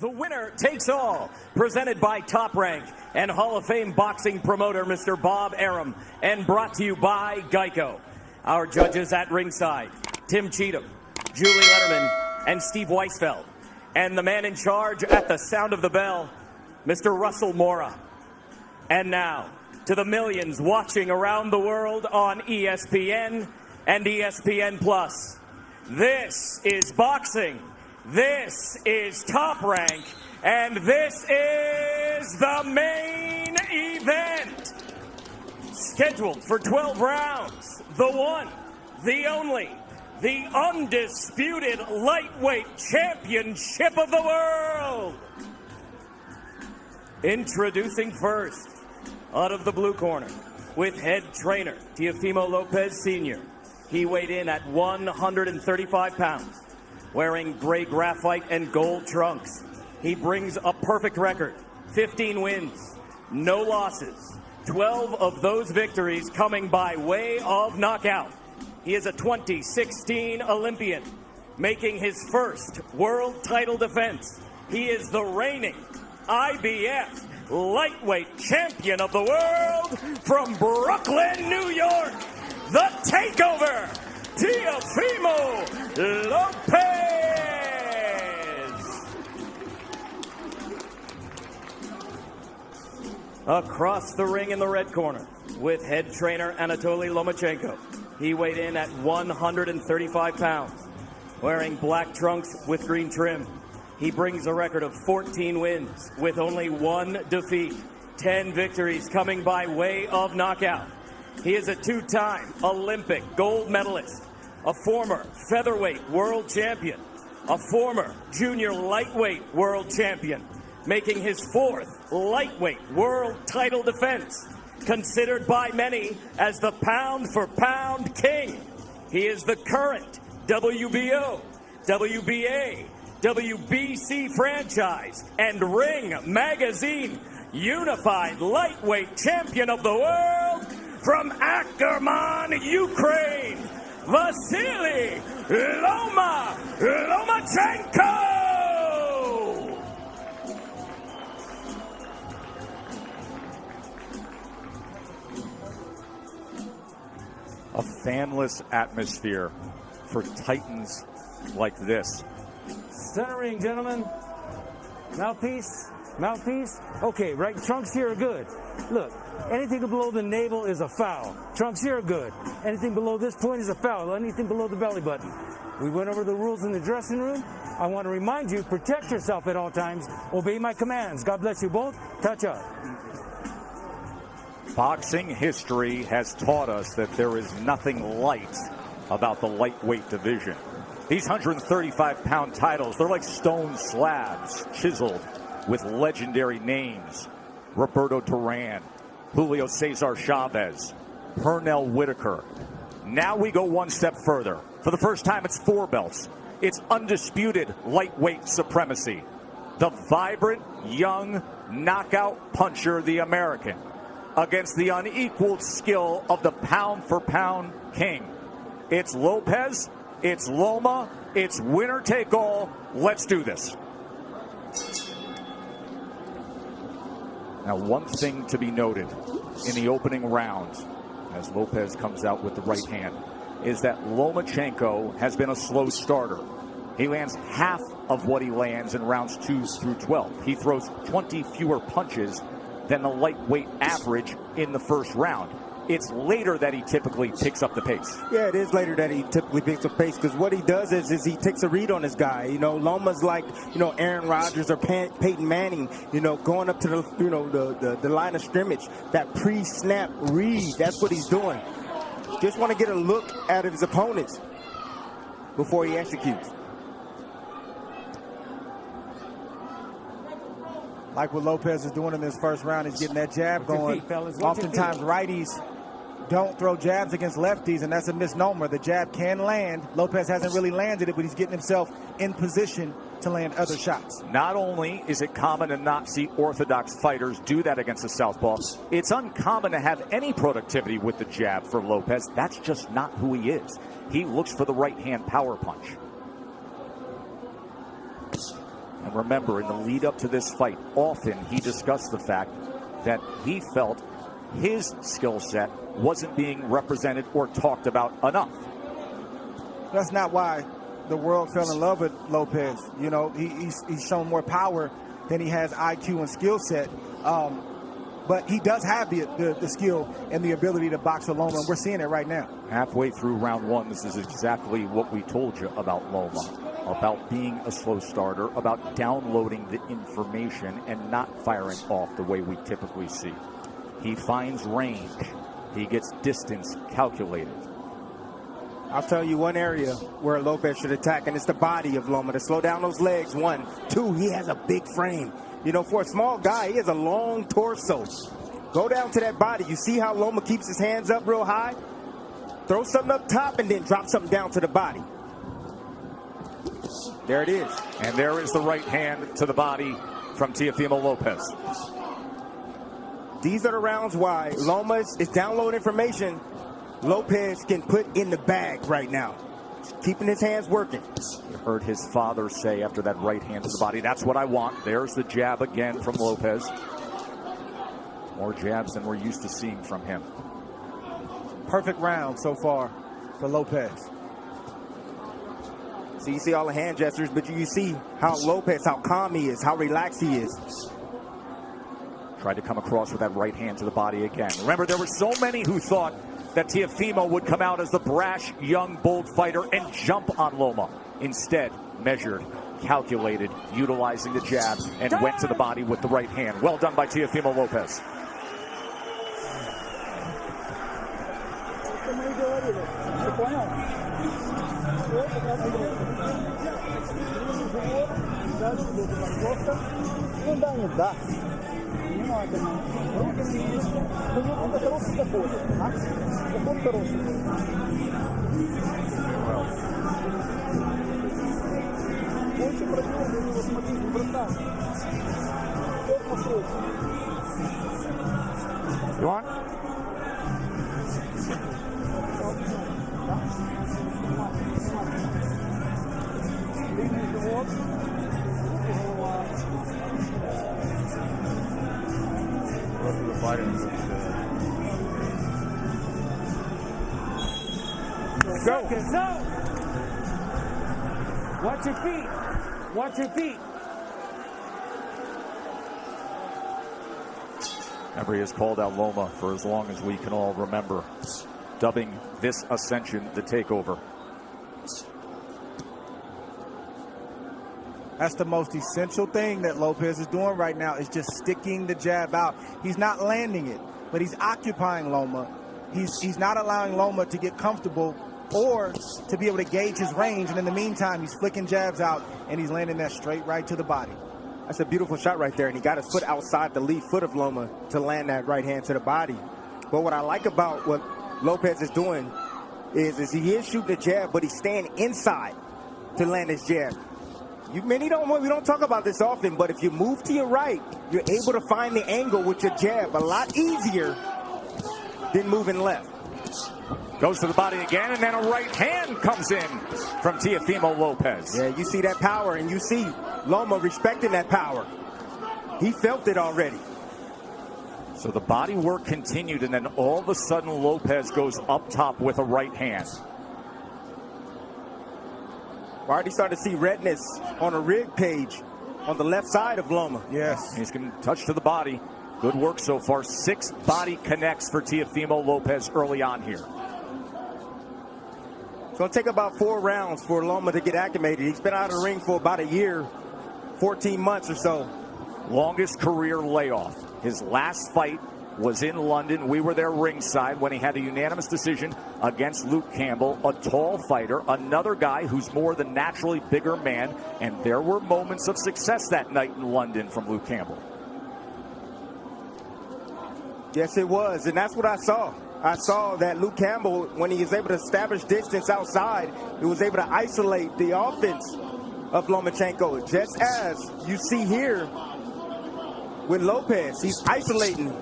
The winner takes all, presented by Top Rank and Hall of Fame boxing promoter Mr. Bob Arum, and brought to you by Geico. Our judges at ringside, Tim Cheatham, Julie Letterman, and Steve Weisfeld. And the man in charge at the sound of the bell, Mr. Russell Mora. And now, to the millions watching around the world on ESPN and ESPN+. This is boxing. This is Top Rank, and this is the main event. Scheduled for 12 rounds, the one, the only, the undisputed lightweight championship of the world. Introducing first, out of the blue corner, with head trainer Teofimo Lopez Sr. He weighed in at 135 pounds. Wearing gray graphite and gold trunks. He brings a perfect record, 15 wins, no losses, 12 of those victories coming by way of knockout. He is a 2016 Olympian, making his first world title defense. He is the reigning IBF lightweight champion of the world from Brooklyn, New York, the Takeover, Teofimo Lopez. Across the ring in the red corner, with head trainer Vasiliy Lomachenko. He weighed in at 135 pounds, wearing black trunks with green trim. He brings a record of 14 wins with only one defeat, 10 victories coming by way of knockout. He is a two-time Olympic gold medalist, a former featherweight world champion, a former junior lightweight world champion, making his fourth lightweight world title defense, considered by many as the pound-for-pound king. He is the current WBO, WBA, WBC franchise, and Ring Magazine unified lightweight champion of the world, from Ackerman, Ukraine, Vasiliy Lomachenko! A fanless atmosphere for titans like this. Centering, gentlemen. Mouthpiece. Mouthpiece. Okay, right. Trunks here are good. Look. Anything below the navel is a foul. Trunks here are good. Anything below this point is a foul. Anything below the belly button. We went over the rules in the dressing room. I want to remind you, protect yourself at all times. Obey my commands. God bless you both. Touch up. Boxing history has taught us that there is nothing light about the lightweight division. These 135-pound titles, they're like stone slabs chiseled with legendary names. Roberto Duran, Julio Cesar Chavez, Pernell Whitaker. Now we go one step further. For the first time, it's four belts. It's undisputed lightweight supremacy. The vibrant, young, knockout puncher, the American, against the unequaled skill of the pound-for-pound king. It's Lopez, it's Loma, it's winner take all. Let's do this. Now, one thing to be noted in the opening round, as Lopez comes out with the right hand, is that Lomachenko has been a slow starter. He lands half of what he lands in rounds 2 through 12. He throws 20 fewer punches than the lightweight average in the first round. It's later that he typically picks up the pace. Yeah, it is later that he typically picks up pace, because what he does is he takes a read on his guy. You know, Loma's like, Aaron Rodgers or Peyton Manning, going up to the line of scrimmage. That pre-snap read, that's what he's doing. Just want to get a look at his opponents before he executes. Like what Lopez is doing in this first round, he's getting that jab going. Oftentimes righties don't throw jabs against lefties, and that's a misnomer. The jab can land. Lopez hasn't really landed it, but he's getting himself in position to land other shots. Not only is it common to not see orthodox fighters do that against the southpaw, it's uncommon to have any productivity with the jab for Lopez. That's just not who he is. He looks for the right hand power punch. And remember, in the lead up to this fight, often he discussed the fact that he felt his skill set wasn't being represented or talked about enough. That's not why the world fell in love with Lopez. You know, he's shown more power than he has IQ and skill set. But he does have the skill and the ability to box with Loma, and we're seeing it right now. Halfway through round one, this is exactly what we told you about Loma, about being a slow starter, about downloading the information and not firing off the way we typically see. He finds range. He gets distance calculated. I'll tell you one area where Lopez should attack, and it's the body of Loma, to slow down those legs. 1, 2, he has a big frame. You know, for a small guy, he has a long torso. Go down to that body. You see how Loma keeps his hands up real high? Throw something up top and then drop something down to the body. There it is. And there is the right hand to the body from Teofimo Lopez. These are the rounds why Loma is downloading information Lopez can put in the bag right now. Keeping his hands working. You heard his father say after that right hand to the body, that's what I want. There's the jab again from Lopez. More jabs than we're used to seeing from him. Perfect round so far for Lopez. So you see all the hand gestures, but you see how Lopez, how calm he is, how relaxed he is. Tried to come across with that right hand to the body again. Remember, there were so many who thought that Teofimo would come out as the brash, young, bold fighter and jump on Loma. Instead, measured, calculated, utilizing the jab, and went to the body with the right hand. Well done by Teofimo Lopez. You want? Go. Watch your feet. Watch your feet. Emery has called out Loma for as long as we can all remember, dubbing this ascension the takeover. That's the most essential thing that Lopez is doing right now, is just sticking the jab out. He's not landing it, but he's occupying Loma. He's not allowing Loma to get comfortable or to be able to gauge his range. And in the meantime, he's flicking jabs out, and he's landing that straight right to the body. That's a beautiful shot right there, and he got his foot outside the lead foot of Loma to land that right hand to the body. But what I like about what Lopez is doing is he is shooting a jab, but he's staying inside to land his jab. We don't talk about this often, but if you move to your right, you're able to find the angle with your jab a lot easier than moving left. Goes to the body again, and then a right hand comes in from Teofimo Lopez. Yeah, you see that power, and you see Loma respecting that power. He felt it already. So the body work continued, and then all of a sudden Lopez goes up top with a right hand. We're already starting to see redness on a rib cage on the left side of Loma. Yes. He's going to touch to the body. Good work so far. 6 body connects for Teofimo Lopez early on here. It's going to take about 4 rounds for Loma to get acclimated. He's been out of the ring for about a year, 14 months or so. Longest career layoff. His last fight was in London. We were there ringside when he had a unanimous decision against Luke Campbell, a tall fighter, another guy who's more the naturally bigger man, and there were moments of success that night in London from Luke Campbell. Yes, it was, and that's what I saw. I saw that Luke Campbell, when he was able to establish distance outside, he was able to isolate the offense of Lomachenko, just as you see here with Lopez. He's isolating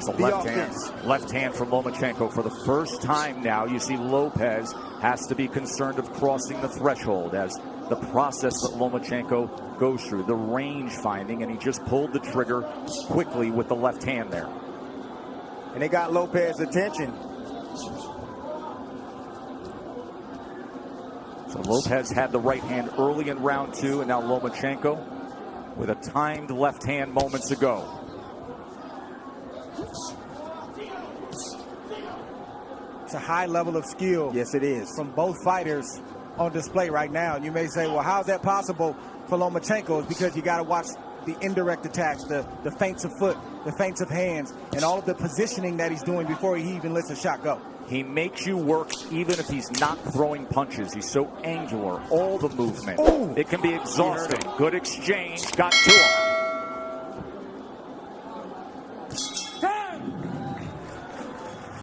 the offense. Left hand from Lomachenko for the first time now. You see Lopez has to be concerned of crossing the threshold as the process that Lomachenko goes through, the range finding, and he just pulled the trigger quickly with the left hand there. And they got Lopez's attention. So Lopez had the right hand early in round 2, and now Lomachenko with a timed left hand moments ago. It's a high level of skill. Yes, it is. From both fighters on display right now. And you may say, well, how is that possible for Lomachenko? It's because you got to watch the indirect attacks, the feints of foot, the feints of hands, and all of the positioning that he's doing before he even lets a shot go. He makes you work even if he's not throwing punches. He's so angular, all the movement. Ooh. It can be exhausting. Good exchange, got to him.